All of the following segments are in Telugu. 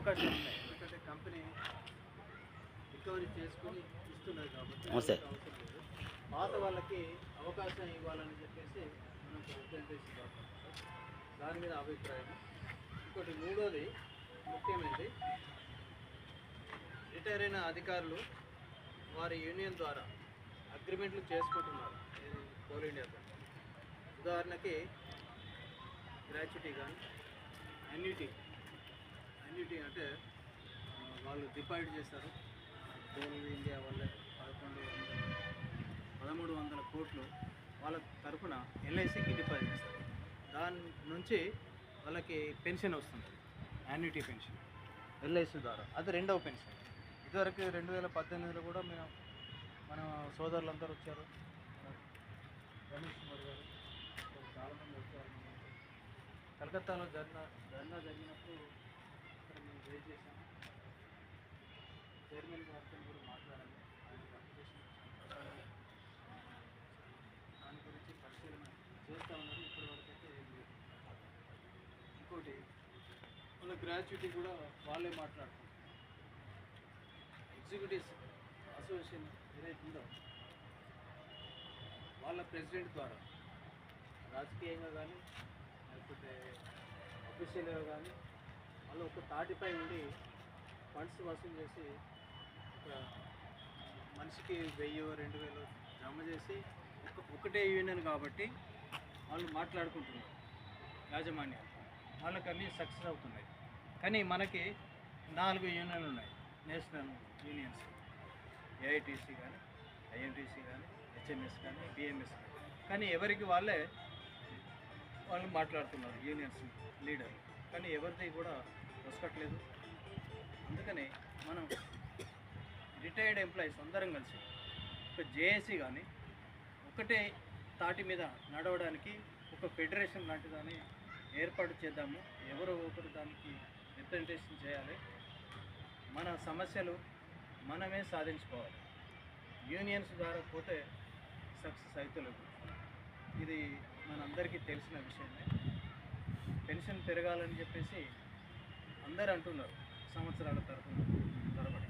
అవకాశాలు ఉన్నాయి. ఎందుకంటే కంపెనీ రికవరీ చేసుకొని ఇస్తున్నది కాబట్టి అవసరం లేదు. పాత వాళ్ళకి అవకాశం ఇవ్వాలని చెప్పేసి మనం రిప్రజెంటేషన్ దాని మీద అభిప్రాయం. ఇంకోటి మూడోది ముఖ్యమైనది, రిటైర్ అయిన అధికారులు వారి యూనియన్ ద్వారా అగ్రిమెంట్లు చేసుకుంటున్నారు కోల్ ఇండియాతో. ఉదాహరణకి గ్రాట్యుటీ కానీ అన్యూటీ అంటే వాళ్ళు డిపాజిట్ చేస్తారు. కోల్ ఇండియా వల్ల 1300 కోట్లు వాళ్ళ తరఫున ఎల్ఐసికి డిపాజిట్ చేస్తారు. దాని నుంచి వాళ్ళకి పెన్షన్ వస్తుంది, యాన్యుటీ పెన్షన్ ఎల్ఐసి ద్వారా. అది రెండవ పెన్షన్. ఇదివరకు 2018లో కూడా మన సోదరులందరూ వచ్చారు, రమేష్ కుమార్ గారు, చాలామంది వచ్చారు. కలకత్తాలో ధర్నా జరిగినప్పుడు ఇక్కడ మేము రేజ్ చేశాము. చైర్మన్ గారితో కూడా మాట్లాడాలి, ఆయనకు అప్లికేషన్ దాని గురించి పరిశీలన చేస్తూ ఉన్నారు. ఇప్పటివరకు అయితే ఏం లేదు. ఇంకోటి వాళ్ళ గ్రాట్యుటీ కూడా వాళ్ళే మాట్లాడుతున్నారు. ఎగ్జిక్యూటివ్స్ అసోసియేషన్ ఏదైతే ఉందో వాళ్ళ ప్రెసిడెంట్ ద్వారా రాజకీయంగా కానీ లేకపోతే అఫీషియల్గా కానీ వాళ్ళు ఒక తాటిపై ఉండి ఫండ్స్ వసూలు చేసి ఒక మనిషికి 1000-2000 జమ చేసి ఒకటే యూనియన్ కాబట్టి వాళ్ళు మాట్లాడుకుంటున్నారు యాజమాన్యాలు. వాళ్ళకి అన్నీ సక్సెస్ అవుతున్నాయి. కానీ మనకి 4 యూనియన్లు ఉన్నాయి, నేషనల్ యూనియన్స్. ఏఐటీసీ కానీ, ఐఎన్టీసీ కానీ, హెచ్ఎంఎస్ కానీ, బిఎంఎస్ కానీ ఎవరికి వాళ్ళు మాట్లాడుతున్నారు యూనియన్స్ లీడర్లు. కానీ ఎవరిది కూడా వసకట్లేదు. అందుకని మనం రిటైర్డ్ ఎంప్లాయీస్ అందరం కలిసి ఒక జేఏసీ కానీ ఒకటే తాటి మీద నడవడానికి ఒక ఫెడరేషన్ లాంటి దాన్ని ఏర్పాటు చేద్దాము. ఎవరో ఒకరు దానికి రిప్రజెంటేషన్ చేయాలి. మన సమస్యలు మనమే సాధించుకోవాలి. యూనియన్స్ ద్వారా పోతే సక్సెస్ అవుతలేదు. ఇది మనందరికీ తెలిసిన విషయమే. పెన్షన్ పెరగాలని చెప్పేసి అందరూ అంటున్నారు సంవత్సరాల తరబడి.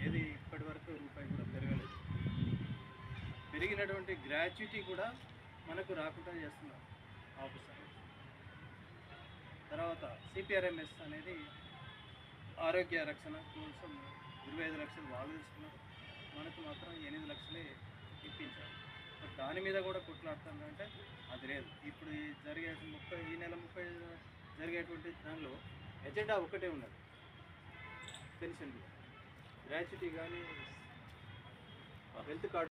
ఏది ఇప్పటి వరకు రూపాయి కూడా పెరగలేదు. పెరిగినటువంటి గ్రాట్యుటీ కూడా మనకు రాకుండా చేస్తున్నారు ఆఫీసర్. తర్వాత సిపిఆర్ఎంఎస్ అనేది ఆరోగ్య రక్షణ కోసం 25 లక్షలు వాళ్ళు తీసుకున్నారు, మనకు మాత్రం 8 లక్షలే ఇప్పించారు. దాని మీద కూడా కొట్లాడుతుందంటే అది లేదు. ఇప్పుడు ఈ నెల 30 జరిగేటువంటి దానిలో ఎజెండా ఒకటే ఉన్నది, పెన్షన్ గ్రాట్యుటీ కానీ హెల్త్ కార్డు